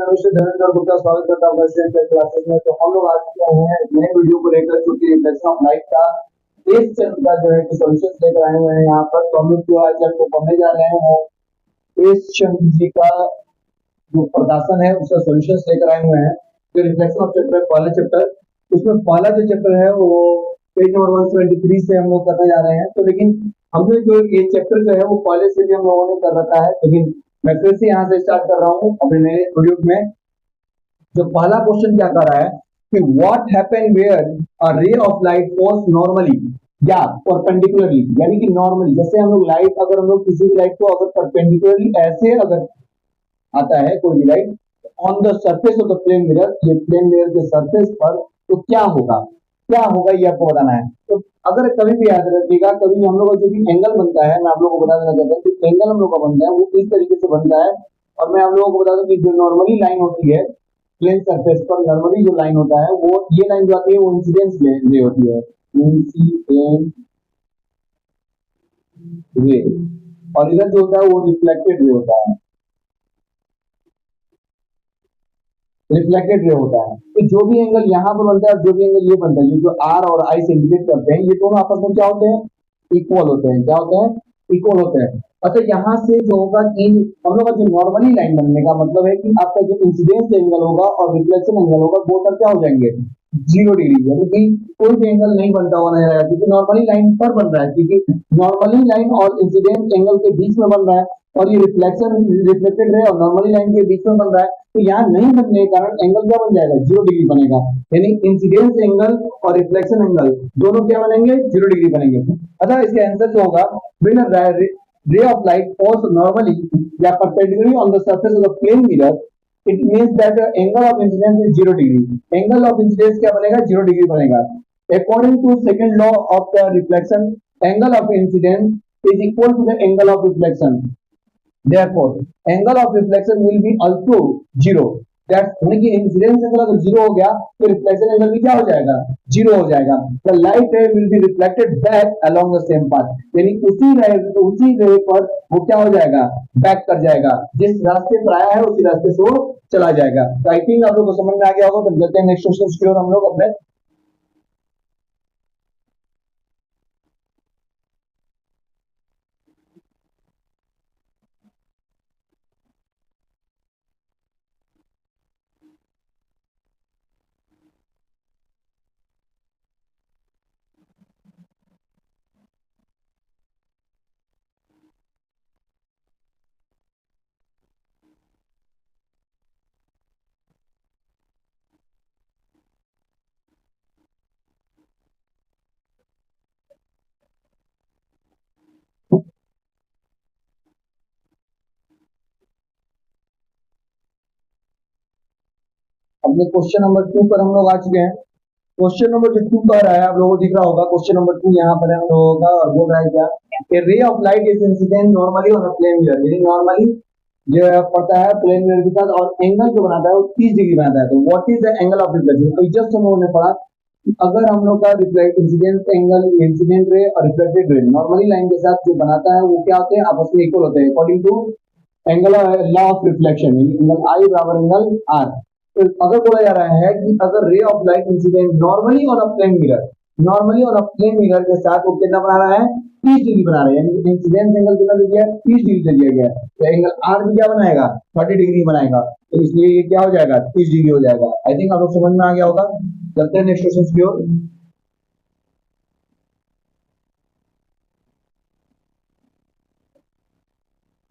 नाम मिस्टर धर्मेंद्र गुप्ता, स्वागत करता हूँ क्लासेस में। तो हम लोग आज के आए हैं नए वीडियो को लेकर, जो कि रिफ्लेक्शन ऑफ लाइट का एक चैप्टर का जो है कि सॉल्यूशंस लेकर आए हुए हैं यहाँ पर। तो हम लोग जो आज आपको पढ़ने जा रहे हैं वो इस चंद्र जी का जो प्रकाशन है उसका सॉल्यूशंस लेकर आए हुए हैं। जो रिफ्लेक्शन ऑफ चैप्टर पहला चैप्टर, उसमें पहला जो चैप्टर है वो पेज नंबर 173 से हम लोग करने जा रहे हैं। तो लेकिन हमने जो ये चैप्टर जो है वो पहले से भी हम लोगों ने कर रखा है, लेकिन मैं फिर से यहाँ से स्टार्ट कर रहा हूँ अपने नए वीडियो में। जो पहला क्वेश्चन क्या कर रहा है कि what happen where a ray of light falls normally या परपेंडिकुलरली, यानी कि नॉर्मली जैसे हम लोग लाइट, अगर हम लोग किसी भी लाइट को अगर परपेंडिकुलरली ऐसे अगर आता है कोई भी light on the surface of the plane mirror, ये प्लेन मिरर के सरफेस पर, तो क्या होगा ये आपको बताना है। तो अगर कभी भी याद रखिएगा, कभी हम लोग का जो भी एंगल बनता है, मैं आप लोगों को बता देना चाहता हूँ कि एंगल हम लोग का बनता है वो इस तरीके से बनता है। और मैं आप लोगों को बता दूं कि जो नॉर्मली लाइन होती है प्लेन सरफेस पर, नॉर्मली जो लाइन होता है वो ये लाइन जो आती है वो इंसिडेंस रे होती है, इंसिडेंट रे। और इधर जो होता है वो रिफ्लेक्टेड रे होता है, रिफ्लेक्टेड रे होता है। तो जो भी एंगल यहाँ पर बनता है और जो भी एंगल ये बनता है, ये जो आर और आई से इंडिकेट करते हैं, ये दोनों आपस में क्या होते हैं, इक्वल होते हैं। क्या होते हैं, इक्वल होते हैं। अच्छा, यहाँ से जो होगा कि हम लोग का जो नॉर्मली लाइन बनने का मतलब है कि आपका जो इंसिडेंस एंगल होगा और रिफ्लेक्शन एंगल होगा वो पर क्या हो जाएंगे, 0 डिग्री, यानी कि कोई भी एंगल नहीं बनता हुआ नजर आएगा, क्योंकि नॉर्मली लाइन पर बन रहा है, क्योंकि नॉर्मली लाइन और इंसिडेंस एंगल के बीच में बन रहा है, और ये रिफ्लेक्शन रिफ्लेक्टेड रे और नॉर्मली लाइन के बीच में बन रहा है। तो यहाँ नहीं बनने के कारण एंगल क्या बन जाएगा, 0 डिग्री बनेगा। यानी इंसिडेंस एंगल और रिफ्लेक्शन एंगल दोनों क्या बनेंगे, 0 डिग्री बनेंगे। अतः इसका आंसर जो होगा, when a ray of light falls normally या perpendicularly on the surface of the plane mirror, it means that the angle of incidence is 0 degree. Angle of incidence क्या बनेगा, 0 डिग्री बनेगा। According to second law of the reflection, angle of incidence is equal to the angle of reflection. Therefore, angle of reflection will be also 0. That's यानी कि incidence angle अगर 0 हो गया तो reflection angle भी क्या हो जाएगा, 0 हो जाएगा। The light ray will be reflected back along the same path. यानी उसी रे पर वो क्या हो जाएगा, बैक कर जाएगा, जिस रास्ते पर आया है उसी रास्ते से वो चला जाएगा। तो आई थिंक आप लोग को समझ में आ गया होगा। तो चलते हैं नेक्स्ट क्वेश्चन की ओर हम लोग अपने। अपने क्वेश्चन नंबर 2 पर हम लोग आ चुके हैं। क्वेश्चन नंबर जो 2 पर है, आप लोगों को दिख रहा होगा, क्वेश्चन नंबर 2 यहाँ पर है हम लोगों का, और बोल रहा है क्या, a ray of light is incident normally on a plane mirror, यानी नॉर्मली जो पड़ता है प्लेन मिरर के साथ, और एंगल जो बनाता है वो 30 डिग्री बनाता है। तो what is the angle of reflection? तो जस्ट हम लोगों ने पढ़ा कि अगर हम लोग का reflect incident angle, incident ray और रिफ्लेक्टेड रे नॉर्मली लाइन के साथ जो बनाता है वो क्या होते हैं, आपस में इक्वल होते हैं according to angle law of reflection, angle i बराबर एंगल आर। तो अगर बोला जा रहा है कि अगर ray of light incident normally on a plane mirror, normally on a plane mirror के साथ वो कितना बना रहा है, 30 डिग्री बना रहा है, यानी कि इंसिडेंस एंगल कितना दे दिया है, 30 डिग्री दे दिया गया है। तो एंगल आर भी क्या बनाएगा, 30 डिग्री बनाएगा। तो इसलिए ये क्या हो जाएगा, 30 डिग्री हो जाएगा। आई थिंक आप लोग समझ में आ गया होगा। चलते हैं नेक्स्ट क्वेश्चन की ओर।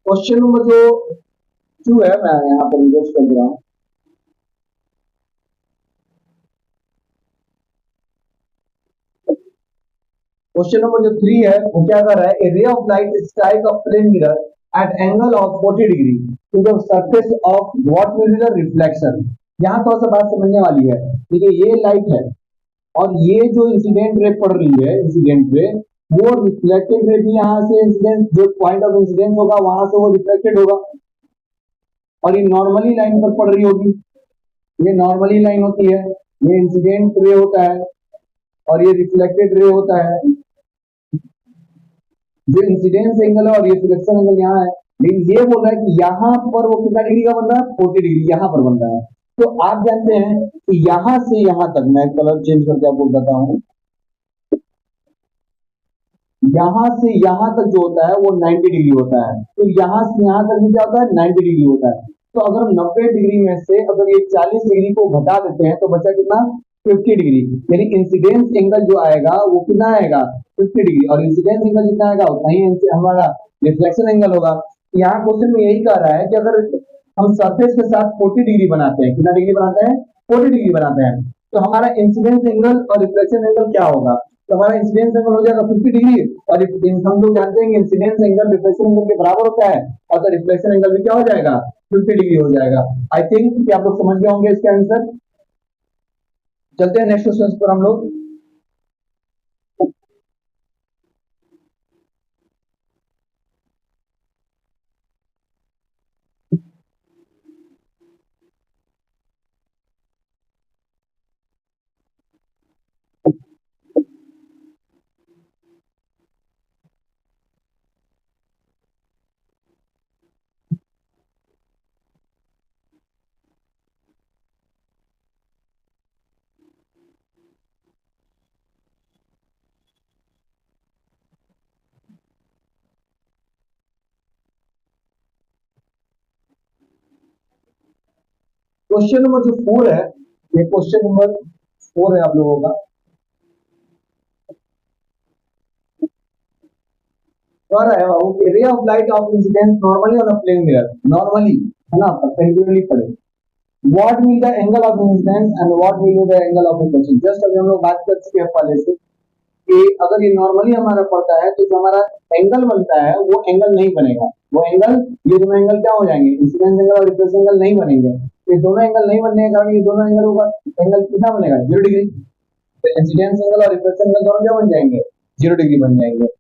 क्वेश्चन नंबर जो 2 है, मैं यहाँ पर रिवर्स कर रहा हूँ। क्वेश्चन नंबर जो 3 है वो क्या कर रहा है, a ray of light strike a plane mirror at angle of 40 degree to the surface of what will be the reflection. यहाँ थोड़ा सा बात समझने वाली है। देखिए ये लाइट है और ये जो इंसिडेंट रे पड़ रही है, इंसिडेंट रे, वो रिफ्लेक्टेड रे भी यहाँ से इंसिडेंट, जो पॉइंट ऑफ इंसिडेंस होगा वहां से वो रिफ्लेक्टेड होगा, और ये नॉर्मली लाइन पर पड़ रही होगी। ये नॉर्मली लाइन होती है, ये इंसिडेंट रे होता है और ये रिफ्लेक्टेड रे होता है। जो इंसिडेंस एंगल है और ये रिफ्लेक्शन एंगल यहाँ है, लेकिन ये बोल रहा है कि यहाँ पर वो कितना डिग्री का बन रहा है, 40 डिग्री यहाँ पर बन रहा है। तो आप जानते हैं कि यहाँ से यहाँ तक, मैं कलर चेंज करके आपको बताता हूँ, यहाँ से यहाँ तक जो होता है वो 90 डिग्री होता है। तो यहाँ से यहाँ तक भी क्या होता है, 90 डिग्री होता है। तो अगर हम 90 डिग्री में से अगर ये 40 डिग्री को घटा देते हैं तो बचा कितना, 50 डिग्री। यानी इंसिडेंस एंगल जो आएगा वो कितना आएगा, 50 डिग्री। और इंसिडेंस एंगल जितना आएगा उतना ही हमारा रिफ्लेक्शन एंगल होगा। यहाँ क्वेश्चन में यही कह रहा है कि अगर हम सरफेस के साथ 40 डिग्री बनाते हैं, कितना डिग्री बनाते हैं, 40 डिग्री बनाते हैं, तो हमारा इंसिडेंस एंगल और रिफ्लेक्शन एंगल क्या होगा, तो हमारा इंसिडेंस एंगल हो जाएगा 50 डिग्री। और हम लोग जानते हैं कि इंसिडेंस एंगल रिफ्लेक्शन एंगल के बराबर होता है, और तो रिफ्लेक्शन एंगल भी क्या हो जाएगा, 50 डिग्री हो जाएगा। आई थिंक कि आप लोग समझ गए होंगे इसका आंसर। चलते हैं नेक्स्ट क्वेश्चन पर हम लोग। क्वेश्चन नंबर जो 4 है, ये क्वेश्चन नंबर 4 है आप लोगों का। कह रहा है बाबू, ray of light of incidence normally on a plane mirror, normally है ना, परपेंडिकुलरली पड़े, what will the angle of incidence and what will the angle of reflection. Just अभी हम लोग बात कर चुके हैं पहले से कि अगर ये नॉर्मली हमारा पड़ता है तो जो हमारा एंगल बनता है वो एंगल नहीं बनेगा, वो एंगल, ये दोनों एंगल क्या हो जाएंगे, इंसिडेंस एंगल और रिफ्लेक्शन एंगल नहीं बनेंगे। ये दोनों एंगल नहीं बनने के कारण ये दोनों एंगल होगा, एंगल कितना बनेगा, 0 डिग्री। तो इंसिडेंस एंगल और रिफ्लेक्शन एंगल दोनों क्या बन जाएंगे, 0 डिग्री बन जाएंगे।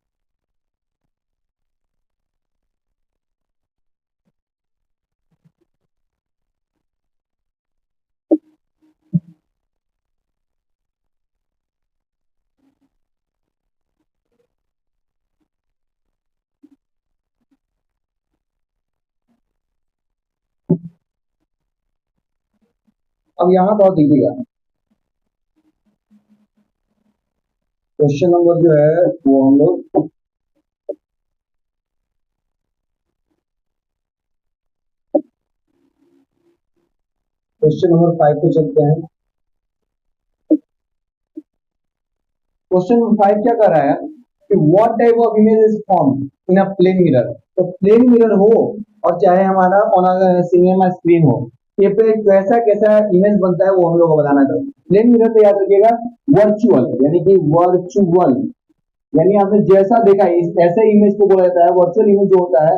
अब यहाँ बहुत देखिएगा, क्वेश्चन नंबर जो है वो हम लोग क्वेश्चन नंबर 5 पे चलते हैं। क्वेश्चन नंबर 5 क्या कर रहा है कि what type of image is form in a plane mirror. तो प्लेन मिरर हो और चाहे हमारा ऑन सिनेमा स्क्रीन हो, ये पे कैसा कैसा इमेज बनता है वो हम लोग को बताना चाहिए। प्लेन मिरर पे याद रखिएगा वर्चुअल, यानी कि वर्चुअल, यानी आपने जैसा देखा ऐसे इमेज को बोला जाता है। वर्चुअल इमेज जो होता है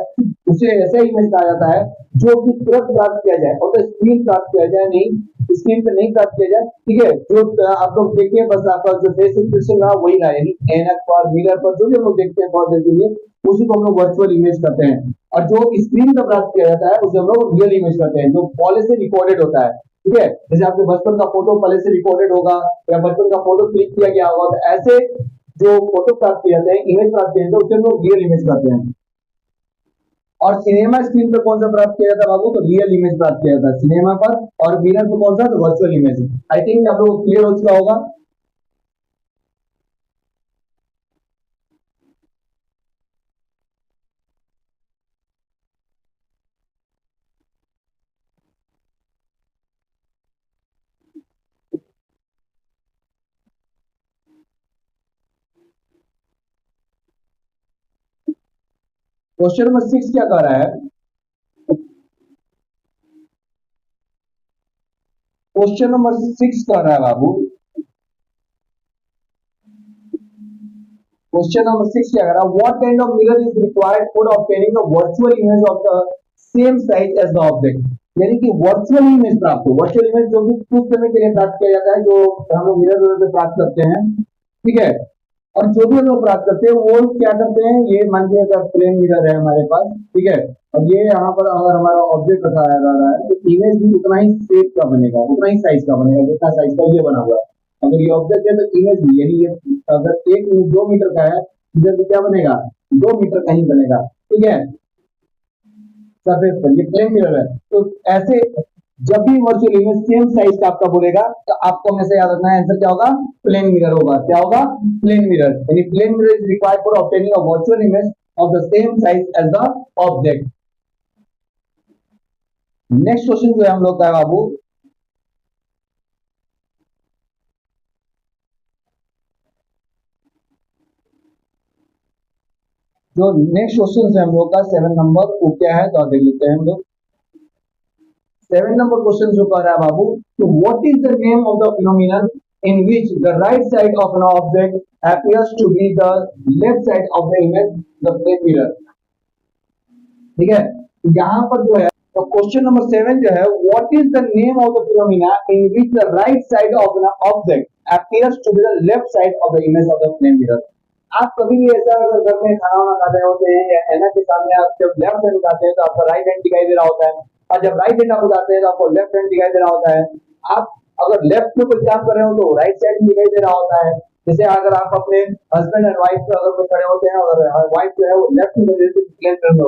उसे ऐसा इमेज कहा जाता है जो कि तुरंत प्राप्त किया जाए, और तो स्क्रीन प्राप्त किया जाए, नहीं स्क्रीन पे नहीं प्राप्त किया जाए, ठीक है। जो आप लोग देखिए, बस आपका जो फेस एक्सप्रेशन रहा वही रहा, यानी ऐनक पर, मिरर पर, जो भी हम लोग देखते हैं बहुत देर के लिए, उसी को हम लोग वर्चुअल इमेज करते हैं। और जो स्क्रीन पर प्राप्त किया जाता है उसे हम लोग रियल इमेज करते हैं, जो पहले से रिकॉर्डेड होता है, ठीक है। जैसे आपके बचपन का फोटो पहले से रिकॉर्डेड होगा, या बचपन का फोटो क्लिक किया गया होगा, तो ऐसे जो फोटो प्राप्त किए जाते हैं, इमेज प्राप्त किए जाते हैं, उसे हम लोग रियल इमेज करते हैं। और सिनेमा स्क्रीन पर कौन सा प्राप्त किया जाता है बाबू, तो रियल इमेज प्राप्त किया जाता है सिनेमा पर। और मिरर पर कौन सा, तो वर्चुअल इमेज। आई थिंक आप लोग क्लियर हो चुका होगा। क्वेश्चन नंबर 6 क्या कह रहा है, क्वेश्चन नंबर 6 कह रहा है बाबू, क्वेश्चन नंबर 6 क्या कह रहा है, what kind of mirror is required for obtaining a virtual image of the same size as the object. यानी कि वर्चुअल इमेज प्राप्त हो, वर्चुअल इमेज जो भी कुछ समय के लिए प्राप्त किया जाता है, जो हम लोग मिरर पे प्राप्त करते हैं, ठीक है। और जो भी हम लोग प्राप्त करते हैं वो क्या करते हैं, ये मान के अगर प्लेन मिरर है हमारे पास, ठीक है, और ये यहाँ पर अगर हमारा ऑब्जेक्ट रखा जा रहा है, तो इमेज भी उतना ही शेप का बनेगा, उतना ही साइज का बनेगा जितना साइज का ये बना हुआ है। अगर ये ऑब्जेक्ट है तो इमेज भी, यानी ये अगर 1 2 मीटर का है, इधर भी क्या बनेगा, 2 मीटर का ही बनेगा, ठीक है। सरफेस पर, ये प्लेन मिरर है। तो ऐसे जब भी वर्चुअल इमेज सेम साइज का आपका बोलेगा तो आपको हमेशा याद रखना है आंसर क्या होगा, प्लेन मिरर होगा। क्या होगा, प्लेन मिरर। यानी plane mirror is required for obtaining a virtual image of the same size as the object. Next question जो है हम लोग का बाबू, जो नेक्स्ट क्वेश्चन है हम लोग का 7 नंबर, वो क्या है तो देख लेते हैं हम लोग। 7 नंबर क्वेश्चन जो कह रहा है बाबू, तो what is the name of the phenomenon in which the right side of an object appears to be the left side of the image, the plane mirror। ठीक है, यहाँ पर जो है तो क्वेश्चन नंबर 7 जो है, what is the name of the phenomena in which the right side of an object appears to be the left side of the image of the plane mirror। आप कभी भी ऐसा अगर घर में खाना वाना खा रहे होते हैं या ऐना के सामने आप जब लेफ्ट हैंड उठाते हैं तो आपका राइट हैंड दिखाई दे रहा होता है, और जब राइट हैंड आप उठाते हैं तो आपको लेफ्ट हैंड दिखाई दे रहा होता है। आप अगर लेफ्ट में कोई काम कर रहे हो तो राइट साइड दिखाई दे रहा होता है। जैसे अगर आप अपने हस्बैंड एंड वाइफ पे अगर खड़े होते हैं और वाइफ जो है वो लेफ्ट में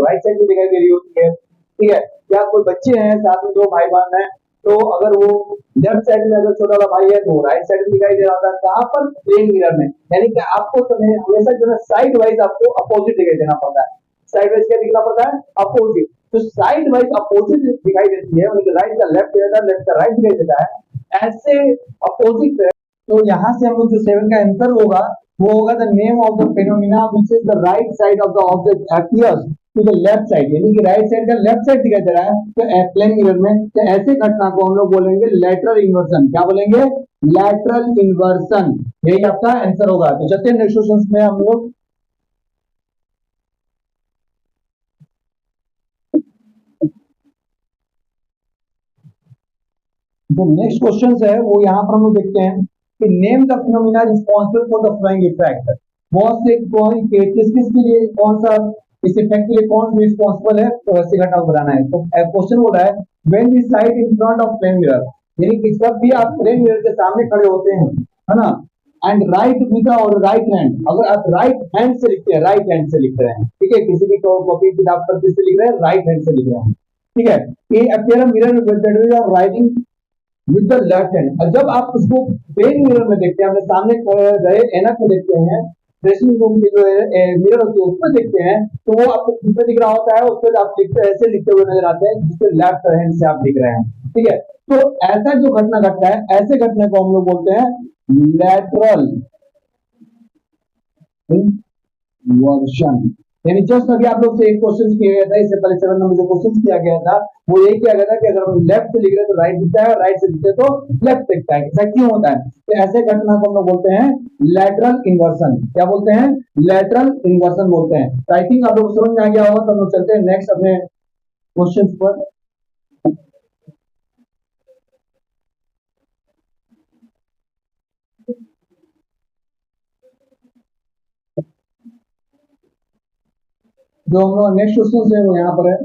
राइट साइड में दिखाई दे रही होती है। ठीक है, या कोई बच्चे हैं साथ में, दो भाई बहन हैं, तो अगर वो लेफ्ट साइड में अगर छोटा वाला भाई है तो राइट साइड में दिखाई दे रहा था। कहां पर, प्लेन मिरर में। यानी कि आपको हमेशा जो है साइड वाइज आपको अपोजिट दिखाई देना पड़ता है। साइड वाइज क्या दिखना पड़ता है, अपोजिट। तो साइड वाइज अपोजिट दिखाई देती है, मतलब राइट का लेफ्ट देता है, लेफ्ट का राइट दिखाई देता है, ऐसे अपोजिट। तो यहाँ से हम लोग जो 7 का आंसर होगा वो होगा the name of the phenomena which is the right side of the object appears to the left side, यानी कि राइट साइड का लेफ्ट साइड दिखाई दे रहा है तो प्लेन मिरर में। तो ऐसे घटना को हम लोग बोलेंगे लैटरल इन्वर्सन। क्या बोलेंगे, लैटरल इन्वर्सन। यही आपका आंसर होगा। तो चलते हैं नेक्स्ट क्वेश्चन में हम लोग। जो नेक्स्ट क्वेश्चन है वो यहाँ पर हम लोग देखते हैं कि name the phenomena responsible for the flying effect. बहुत से किस किस के लिए कौन सा, इस इफेक्ट के लिए कौन रिस्पांसिबल है, तो ऐसे घटना को बताना है। तो क्वेश्चन बोल रहा है when we side in front of plane mirror, यानी कि जब भी आप प्लेन मिरर के सामने खड़े होते हैं, है ना, एंड राइट विद और राइट हैंड, अगर आप राइट हैंड से लिखते हैं, राइट हैंड से लिख रहे हैं, ठीक है, किसी भी कॉपी किताब पर किससे लिख रहे हैं, राइट हैंड से लिख रहे हैं, ठीक है, ये appear mirror that we are writing with the left hand. और जब आप उसको प्लेन मिरर में देखते हैं, अपने सामने रहे ऐनक में देखते हैं, ड्रेसिंग रूम की जो मिरर होती है उसमें देखते हैं, तो वो आपको किसमें दिख रहा होता है, उस पर आप लिखते ऐसे लिखते हुए नजर आते हैं जिससे लेफ्ट हैंड से आप लिख रहे हैं। ठीक है, तो ऐसा जो घटना घटता है, ऐसे घटने को हम लोग बोलते हैं लैटरल इन्वर्शन। यानी जस्ट अभी आप लोग से एक क्वेश्चन किया गया था, इससे पहले 7 नंबर जो क्वेश्चन किया गया था वो यही किया गया था कि अगर हम लेफ्ट से लिख रहे हैं तो राइट दिखता है, राइट से लिखते हैं तो लेफ्ट दिखता है। ऐसा क्यों होता है, तो ऐसे घटना को हम लोग बोलते हैं लैटरल इन्वर्सन। क्या बोलते हैं, लैटरल इन्वर्सन बोलते हैं। तो आई थिंक आप लोग समझ में आ गया होगा। तो हम लोग चलते हैं नेक्स्ट अपने क्वेश्चन पर। जो हम लोग नेक्स्ट क्वेश्चन है वो यहाँ पर है।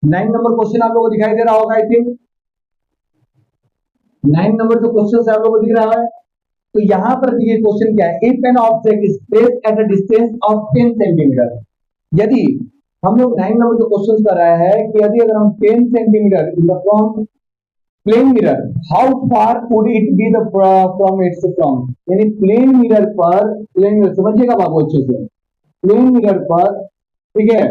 नाइन नंबर क्वेश्चन आप लोगों को दिखाई दे रहा होगा आई थिंक। 9 नंबर जो क्वेश्चन है आप लोगों को दिख रहा है। तो यहां पर देखिए क्वेश्चन क्या है, if N object is placed at a distance of 10 centimetre. यदि हम लोग 9 नंबर जो क्वेश्चन कर रहा है कि यदि अगर हम 10 centimetre in the from plane mirror, how far would it be the from its from, यानी प्लेन मिरर पर, प्लेन मिरर समझिएगा बाबू अच्छे से, प्लेन मिरर पर, ठीक है,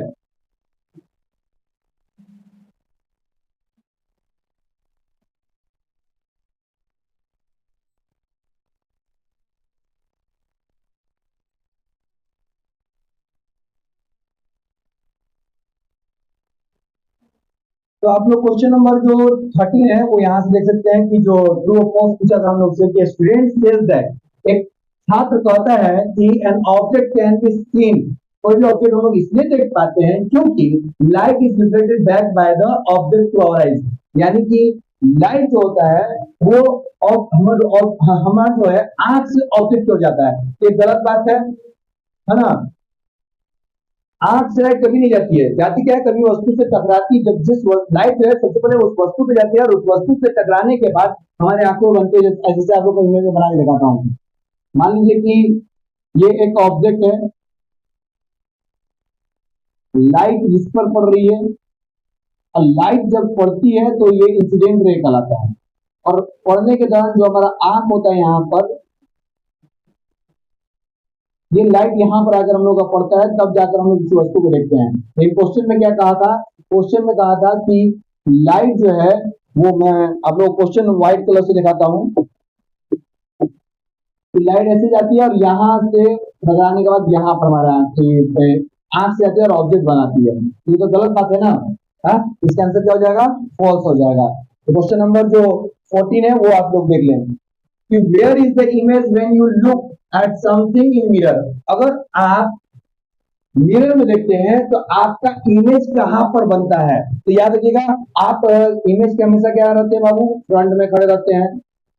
तो आप लोग क्वेश्चन नंबर जो 13 है वो यहां से देख सकते हैं कि जो ट्रू और फॉल्स पूछा था हम लोग से कि स्टूडेंट सेज दैट, एक छात्र कहता है कि an object can be seen कोई भी ऑब्जेक्ट हम लोग इसलिए देख पाते हैं क्योंकि light is reflected back by the object to our eyes, यानी कि लाइट जो होता है वो और हमारा जो है आंख से ऑब्जेक्ट हो जाता है। ये गलत बात है ना। आंख से लाइट कभी नहीं जाती है, जाती क्या है, कभी वस्तु से टकराती, जब जिस लाइट जो है सबसे पहले उस वस्तु पे जाती है और उस वस्तु से टकराने के बाद हमारे आंखों में बनते हैं। जैसे आप लोग को इमेज में बना के दिखाता हूँ। मान लीजिए कि ये एक ऑब्जेक्ट है, लाइट जिस पर पड़ रही है, और लाइट जब पड़ती है तो ये इंसिडेंट रे कहलाता है। और पड़ने के दौरान जो हमारा आंख होता है यहाँ पर, ये लाइट यहाँ पर आकर हम लोग का पड़ता है, तब जाकर हम लोग किसी वस्तु को देखते हैं। लेकिन क्वेश्चन में क्या कहा था, क्वेश्चन में कहा था कि लाइट जो है वो, मैं आप लोग क्वेश्चन व्हाइट कलर से दिखाता हूँ, लाइट ऐसे जाती है और यहाँ से लगाने के बाद यहाँ पर हमारा आंख से जाती है और ऑब्जेक्ट बनाती है। ये तो गलत बात है ना। इसका आंसर क्या हो जाएगा, फॉल्स हो जाएगा। तो क्वेश्चन नंबर जो 14 है वो आप लोग देख लें कि where is the image when you look at something in mirror. अगर आप मिरर में देखते हैं तो आपका इमेज कहां पर बनता है, तो याद रखिएगा आप इमेज के हमेशा क्या रहते हैं बाबू, फ्रंट में खड़े रहते हैं,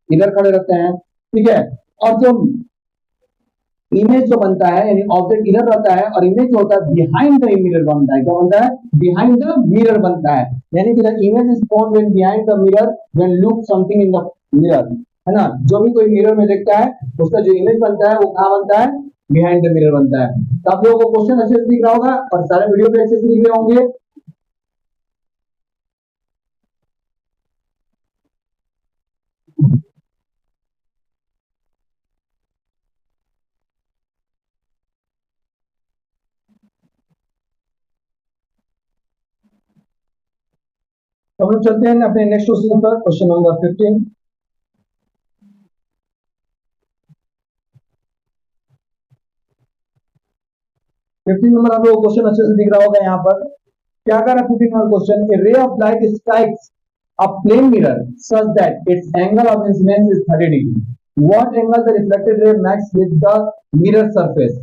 इधर खड़े रहते हैं, ठीक है। और जो इमेज जो बनता है यानी ऑब्जेक्ट इधर रहता है और इमेज जो होता है बिहाइंड द मिरर बनता है। क्या बनता है, बिहाइंड द मिरर बनता है, यानी कि the image is found when behind the mirror when look something in the mirror, है ना। जो भी कोई मिरर में देखता है उसका जो इमेज बनता है वो कहां बनता है, बिहाइंड द मिरर बनता है। तो आप लोगों को क्वेश्चन अच्छे से दिख रहा होगा और सारे वीडियो भी अच्छे से दिख रहे होंगे। तो हम लोग चलते हैं अपने नेक्स्ट क्वेश्चन पर, क्वेश्चन नंबर 15। 15 नंबर आप लोगों को क्वेश्चन अच्छे से दिख रहा होगा। यहाँ पर क्या कर रहा है 15 number question, A ray of light strikes a plane mirror such that its angle of incidence is 30 degree. What angle the reflected ray makes with the mirror surface?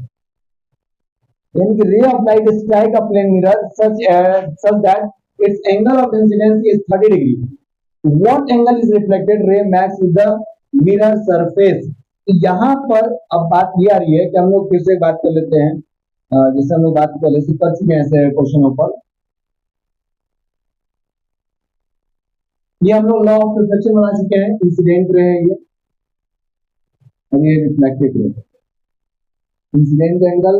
यानी कि ray of light strike a plane mirror such that its angle of incidence is 30 degree. What angle is reflected ray makes with the mirror surface? तो यहाँ पर अब बात ये आ रही है कि हम लोग फिर से बात कर लेते हैं, जैसे हम लोग बात पहले से कर चुके हैं ऐसे क्वेश्चनों पर। ये हम लोग लॉ ऑफ रिफ्लेक्शन बना चुके हैं, इंसिडेंट रे है ये और ये reflected ray, incident angle,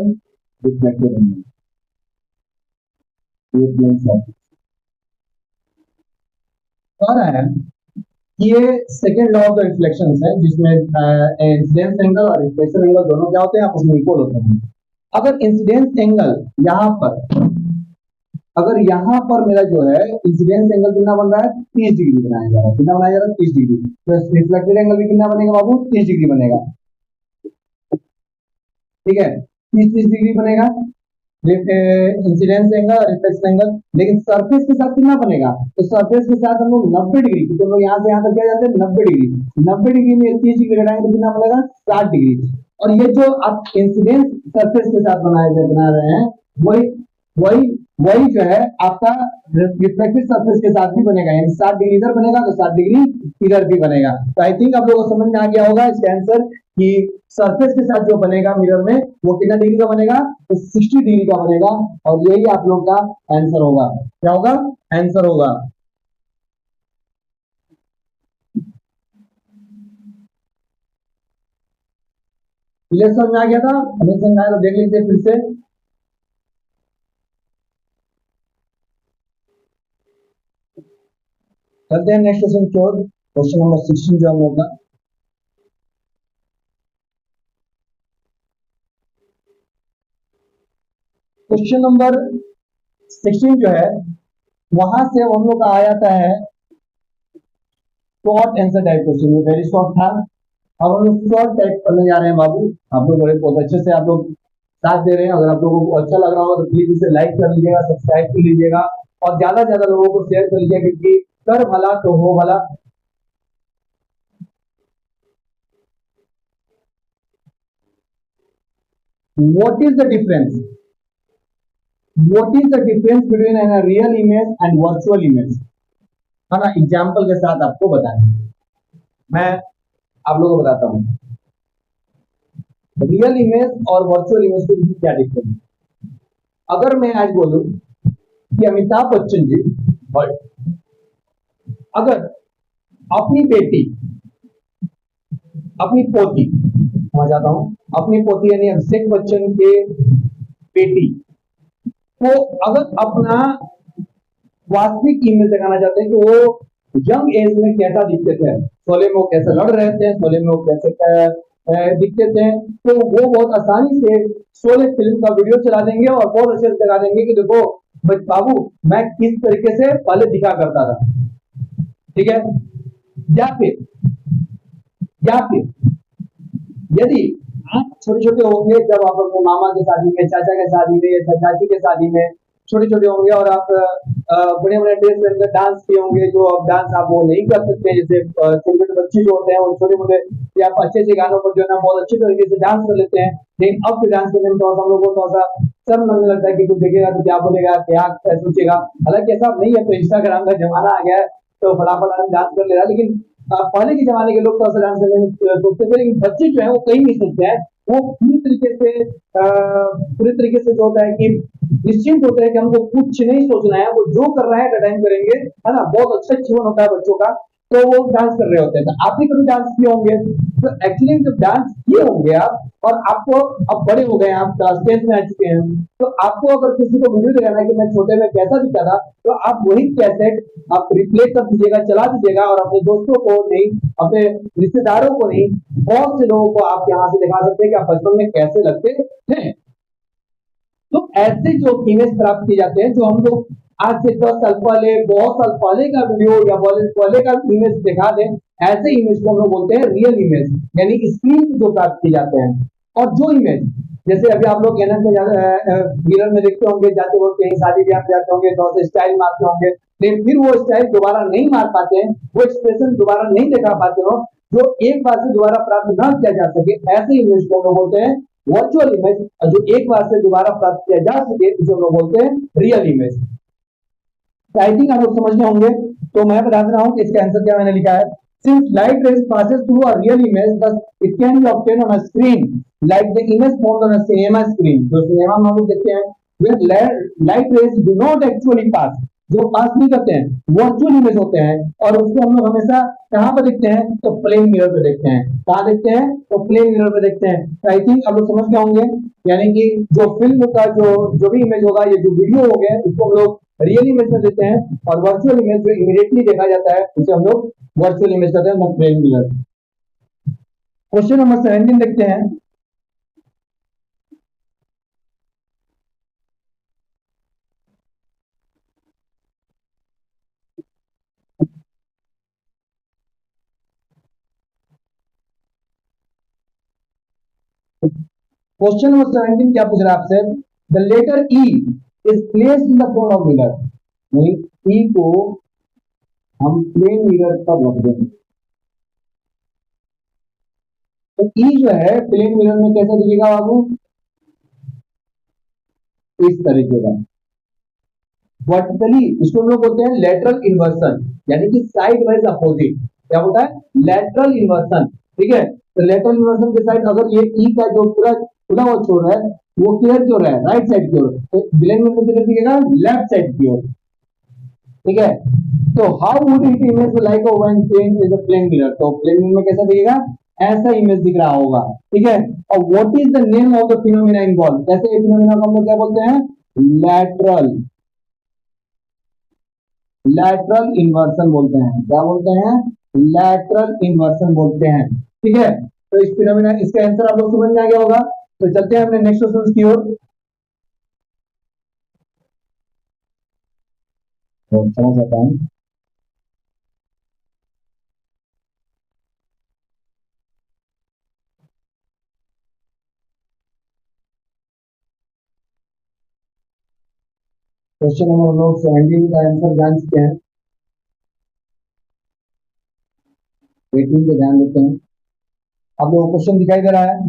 reflected angle, ये प्लेन सर्फेस। और है ये second law of the reflection है जिसमें इंसिडेंस एंगल और रिफ्लेक्शन एंगल दोनों क्या होते हैं, आपस में इक्वल होते हैं। अगर इंसिडेंस एंगल यहाँ पर, अगर यहाँ पर मेरा जो है इंसिडेंस एंगल कितना बन रहा है, 30 डिग्री बनाया जा रहा है, कितना बनाया जा रहा है, 30 डिग्री, तो रिफ्लेक्टेड एंगल भी कितना बनेगा बाबू, 30 डिग्री बनेगा, ठीक है, 30 डिग्री बनेगा इंसिडेंस एंगल और रिफ्लेक्शन एंगल। लेकिन सरफेस के साथ कितना बनेगा, तो सरफेस के साथ हम लोग 90 डिग्री, क्योंकि हम लोग यहाँ से यहाँ तक क्या जानते हैं 90 डिग्री, 90 डिग्री में 30 डिग्री घटाएंगे तो कितना बनेगा, 60 डिग्री। और ये जो आप इंसिडेंस सरफेस के साथ बना रहे हैं वही वही वही जो है आपका रिफ्लेक्टेड सरफेस के साथ भी बनेगा, यानी 60 डिग्री इधर बनेगा तो 60 डिग्री इधर भी बनेगा। तो आई थिंक आप लोगों को समझ में आ गया होगा इसका आंसर कि सरफेस के साथ जो बनेगा मिरर में वो कितना डिग्री का बनेगा, तो 60 डिग्री का बनेगा। और यही आप लोग का आंसर होगा, क्या होगा, आंसर होगा। क्लियर समझ में आ गया था, हमें समझ आया तो देख लीजिए फिर से। चलते हैं नेक्स्ट क्वेश्चन की ओर, क्वेश्चन नंबर 16 जो हम लोग का, क्वेश्चन नंबर 16 जो है वहां से हम लोग का आ जाता है शॉर्ट आंसर टाइप क्वेश्चन, ये वेरी शॉर्ट था। अब हम लोग शॉर्ट टाइप करने जा रहे हैं बाबू। आप लोग बड़े बहुत अच्छे से आप लोग साथ दे रहे हैं। अगर आप लोगों को अच्छा लग रहा होगा तो प्लीज इसे लाइक कर लीजिएगा, सब्सक्राइब कर लीजिएगा और ज्यादा से ज्यादा लोगों को शेयर कर लीजिएगा, क्योंकि कर भला तो हो भला। What is the difference what is the difference between an real image and virtual image, है ना, एग्जाम्पल के साथ आपको बताना है। मैं आप लोगों को बताता हूँ रियल इमेज और वर्चुअल इमेज के बीच क्या डिफरेंस है। अगर मैं आज बोलूं कि अमिताभ बच्चन जी अगर अपनी बेटी, अपनी पोती, मैं जाता हूं, अपनी पोती यानी अभिषेक बच्चन के बेटी को अगर अपना वास्तविक इमेज दिखाना चाहते हैं कि वो यंग एज में कैसा दिखते थे, शोले में वो कैसे लड़ रहे थे, शोले में वो कैसे दिखते थे, तो वो बहुत आसानी से शोले फिल्म का वीडियो चला देंगे और बहुत अच्छे से दिखा देंगे कि देखो बाबू मैं किस तरीके से पहले दिखा करता था। ठीक है, या फिर या फिर यदि आप छोटे छोटे होंगे, जब आप अपने मामा की शादी में, चाचा के शादी में या चाची के शादी में छोटे छोटे होंगे और आप बड़े बड़े ड्रेस पहनकर डांस किए होंगे, जो अब डांस आप वो नहीं कर सकते, जैसे छोटे छोटे बच्चे जो होते हैं वो छोटे मोटे या आप अच्छे अच्छे गानों पर जो है ना बहुत अच्छी तरीके से डांस कर लेते हैं, लेकिन अब फिर डांस करने में थोड़ा सा हम लोग को थोड़ा सा शर्म लगने लगता है कि कुछ देखेगा तो क्या बोलेगा, क्या सोचेगा। हालांकि ऐसा नहीं है, तो इंस्टाग्राम का जमाना आ गया है तो फटाफट आदमी डांस कर ले रहा है, लेकिन पहले के जमाने के लोग तो ऐसा डांस करने में सोचते थे, लेकिन बच्चे जो है वो कहीं नहीं सोचते हैं। वो पूरी तरीके से जो होता है कि निश्चिंत होते हैं कि हमको कुछ नहीं सोचना है, वो जो कर रहा है टाइम करेंगे, है ना, बहुत अच्छा जीवन होता है बच्चों का, तो वो डांस कर रहे होते हैं। तो आप भी कभी डांस किए होंगे, तो एक्चुअली जब डांस किए होंगे आप और आपको अब बड़े हो गए, आप क्लास 10 में आ चुके हैं, तो आपको अगर किसी को वीडियो दिखाना है कि मैं छोटे में कैसा दिखता था, तो आप वही कैसेट आप रिप्ले कर दीजिएगा, चला दीजिएगा और अपने दोस्तों को नहीं, अपने रिश्तेदारों को नहीं, बहुत से लोगों को आप यहाँ से दिखा सकते हैं कि आप बचपन में कैसे लगते थे। तो ऐसे जो इमेज प्राप्त किए जाते हैं, जो हम लोग आज से 10 साल पहले, बहुत साल पहले का वीडियो या पहले का इमेज दिखा दें, ऐसे इमेज को हम लोग बोलते हैं रियल इमेज, यानी स्क्रीन पे जो प्राप्त किए जाते हैं। और जो इमेज, जैसे अभी आप लोग एनएन में मिरर में देखते होंगे, जाते वक्त कहीं शादी ब्याह में जाते होंगे तो स्टाइल मारते होंगे, लेकिन फिर वो स्टाइल दोबारा नहीं मार पाते हैं, वो एक्सप्रेशन दोबारा नहीं दिखा पाते हो, जो एक बार से दोबारा प्राप्त ना किया जा सके, ऐसे इमेज को हम लोग बोलते हैं वर्चुअल इमेज। जो एक बार से दोबारा प्राप्त किया जा सके उसे हम लोग बोलते हैं रियल इमेज। आई थिंक आप लोग समझ गए होंगे, तो मैं बता रहा हूं कि इसका आंसर क्या मैंने लिखा है। Since light rays passes through a real image, thus it can be obtained on a screen like the image formed on a cinema screen. जो सिनेमा में हम लोग देखते हैं, where light rays do not actually pass, जो पास नहीं करते हैं, वर्चुअल इमेज होते हैं, और उसको हम लोग हमेशा कहाँ पर देखते हैं, तो प्लेन मिरर पे देखते हैं। कहाँ देखते हैं, तो प्लेन मिरर पे देखते हैं। तो आई थिंक आप लोग समझ गए होंगे, यानी कि जो फिल्म का जो भी इमेज होगा, ये जो वीडियो हो गया, उसको हम लोग रियल इमेज में देते हैं, और वर्चुअल इमेज जो इमीडिएटली देखा जाता है उसे हम लोग वर्चुअल इमेज कहते हैं, प्लेन मिरर। क्वेश्चन नंबर 17 देखते हैं। क्वेश्चन नंबर 17 क्या पूछ रहा है आपसे, the letter E is placed in the front of mirror, यानी ई को हम प्लेन मिरर पर रख देंगे, तो ई जो है प्लेन मिरर में कैसा दिखेगा बाबू, इस तरीके का वर्टिकली। इसको हम लोग बोलते हैं लेटरल इन्वर्सन, यानी कि साइड वाइज अपोजिट। क्या होता है, लेटरल इन्वर्सन। ठीक है, तो लेटरल इन्वर्सन के साइड अगर ये ई का जो पूरा खुला हुआ छोर है वो किधर की ओर है, राइट साइड की ओर, तो ब्लेंड में किधर दिखेगा, लेफ्ट साइड की ओर। ठीक है, तो how would it image like when change is a plane mirror, तो प्लेन मिरर में कैसा दिखेगा, ऐसा इमेज दिख रहा होगा। ठीक है, और what is the name of the phenomena involve, कैसे फिनोमेना को हम लोग क्या बोलते हैं, लैटरल लैटरल इन्वर्सन बोलते हैं। क्या बोलते हैं, लैटरल इन्वर्सन बोलते हैं। ठीक है, तो इस फिनोमेना, इसका आंसर आप लोग समझ में आ गया होगा। तो चलते हैं अपने नेक्स्ट क्वेश्चन की ओर। तो समझ आता हूँ, क्वेश्चन नंबर हम लोग 17 का आंसर जान चुके हैं, 18 पे ध्यान देते हैं। आप लोगों को क्वेश्चन दिखाई दे रहा है,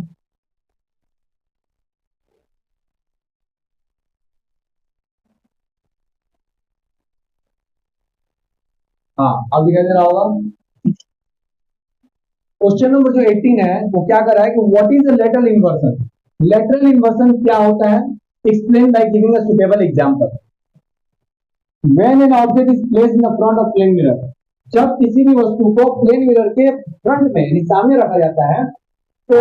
हाँ अब दिखाई दे रहा होगा। क्वेश्चन नंबर जो 18 है वो क्या कर रहा है कि what is the lateral inversion. Lateral inversion क्या होता है, explain by giving a suitable example. When an object is placed in the front of plane mirror, जब किसी भी वस्तु को प्लेन मिरर के फ्रंट में यानी सामने रखा जाता है तो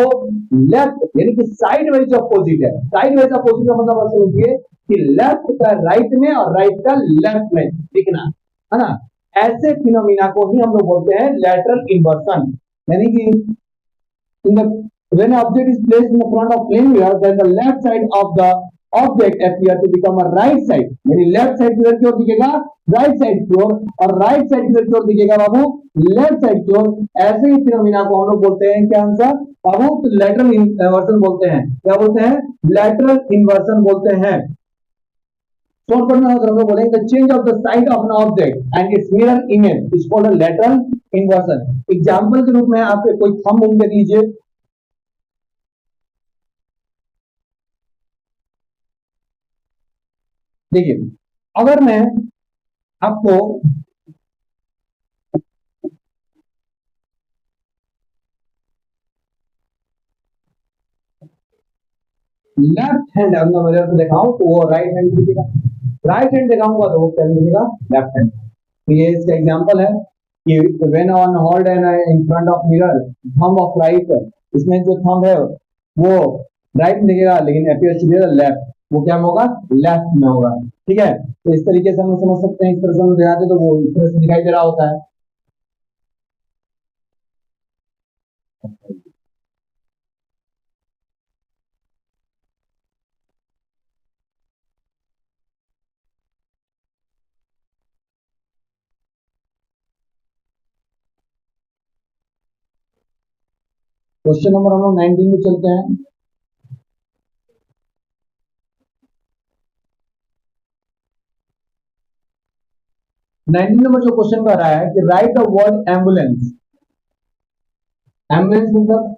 लेफ्ट यानी कि साइड वाइज अपोजिट है। साइड वाइज अपोजिट का मतलब समझिए कि लेफ्ट का राइट में और राइट का लेफ्ट में दिखना, है ना। ऐसे फिनोमिना को ही हम लोग बोलते हैं लेटरल इन्वर्सन। यानी कि in the when an object is placed in the front of plane mirror, then the left side of the object appear to become a right side। यानी लेफ्ट साइड किधर की ओर दिखेगा, राइट साइड की ओर, और right side किधर की ओर दिखेगा बाबू, left side की ओर। ऐसे ही फिनोमिना को हम लोग बोलते हैं क्या आंसर बाबू, तो लेटरल इन्वर्सन बोलते हैं। क्या बोलते हैं, लेटरल इन्वर्सन बोलते हैं। शॉर्ट कट में हम लोग बोलेंगे the change of the side of an object and it's mirror image is called a lateral inversion. Example के रूप में आप कोई थंब मूव कर लीजिए। देखिए अगर मैं आपको लेफ्ट हैंड अपना मिरर पे दिखाऊं तो वो राइट हैंड दिखेगा, राइट हैंड दिखाऊंगा तो वो क्या दिखेगा, लेफ्ट हैंड। तो ये इसका एग्जांपल है कि when on hold and in front of mirror thumb of right, इसमें जो थंब है वो राइट में दिखेगा लेकिन appears to be the left, वो क्या में होगा, लेफ्ट में होगा। ठीक है, तो इस तरीके से हम समझ सकते हैं। इस तरह से हम दिखाते तो वो इस तरह से दिखाई दे रहा होता है। क्वेश्चन नंबर हम लोग 19 में चलते हैं। 19 नंबर जो क्वेश्चन कर रहा है कि right the word ambulance. Ambulance मतलब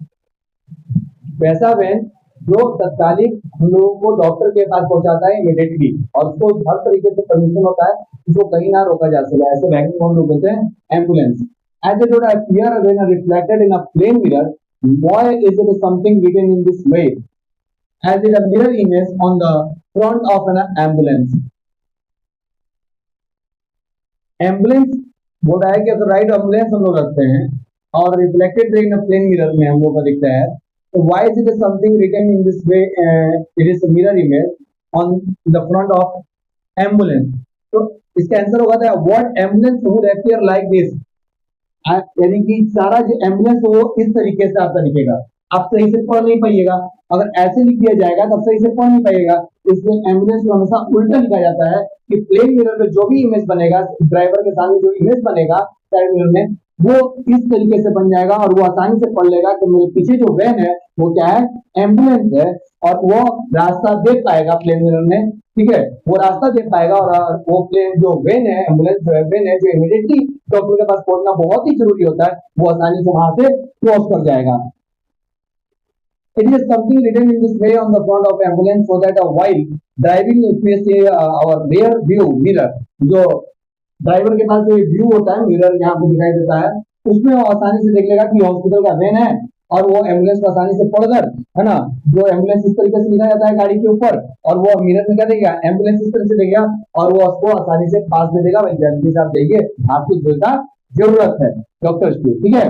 वैसा वैन जो तत्कालिक हम लोगों को डॉक्टर के पास पहुंचाता है इमीडिएटली, और उसको हर तरीके से परमिशन होता है, उसको कहीं ना रोका जा सके। ऐसे वैन को हम लोग बोलते हैं ambulance. As a dot appear when reflected in a plane mirror, why is it something written in this way as it a mirror image on the front of an ambulance। Ambulance बोल रहा है कि अगर right ambulance हम लोग रखते हैं और रिफ्लेक्टेड रे इन प्लेन मिरर में हम लोग को दिखता है, तो why is it something written in this way, it is mirror image on the front of ambulance. तो इसका आंसर होगा था what ambulance would appear like this. यानी कि सारा जो एम्बुलेंस वो इस तरीके से आपका दिखेगा, आप सही से पढ़ नहीं पाइएगा। अगर ऐसे लिख दिया जाएगा तब सही से पढ़ नहीं पाइएगा। इसमें एम्बुलेंस को हमेशा उल्टा लिखा जाता है कि प्लेन मिरर में जो भी इमेज बनेगा, ड्राइवर के सामने जो इमेज बनेगा साइड मिरर में, वो इस तरीके से बन जाएगा और वो आसानी से पढ़ लेगा कि मेरे पीछे जो वैन है वो क्या है, एम्बुलेंस है, और वो रास्ता देख पाएगा प्लेन मिरर में। ठीक है, वो रास्ता देख पाएगा और वो प्लेन जो वेन है, एम्बुलेंस जो है वेन है, जो इमीडिएटली डॉक्टर के पास पहुंचना बहुत ही जरूरी होता है, वो आसानी से वहां से क्रॉस कर जाएगा। It is something written in this way on the front of ambulance so that while driving if we say our rear view mirror, जो ड्राइवर के पास जो व्यू होता है मिरर यहाँ पे दिखाई देता है, उसमें वो आसानी से देख लेगा कि हॉस्पिटल का वेन है, और वो एम्बुलेंस को आसानी से पढ़कर, है ना, जो एम्बुलेंस इस तरीके से लिखा जाता है गाड़ी के ऊपर, और वो मिरर में क्या देगा, एम्बुलेंस इस तरह से देगा, और वो उसको आसानी से पास दे देगा। जल्दी से आप देखिए, आपको जो का जरूरत है डॉक्टर्स की। ठीक है,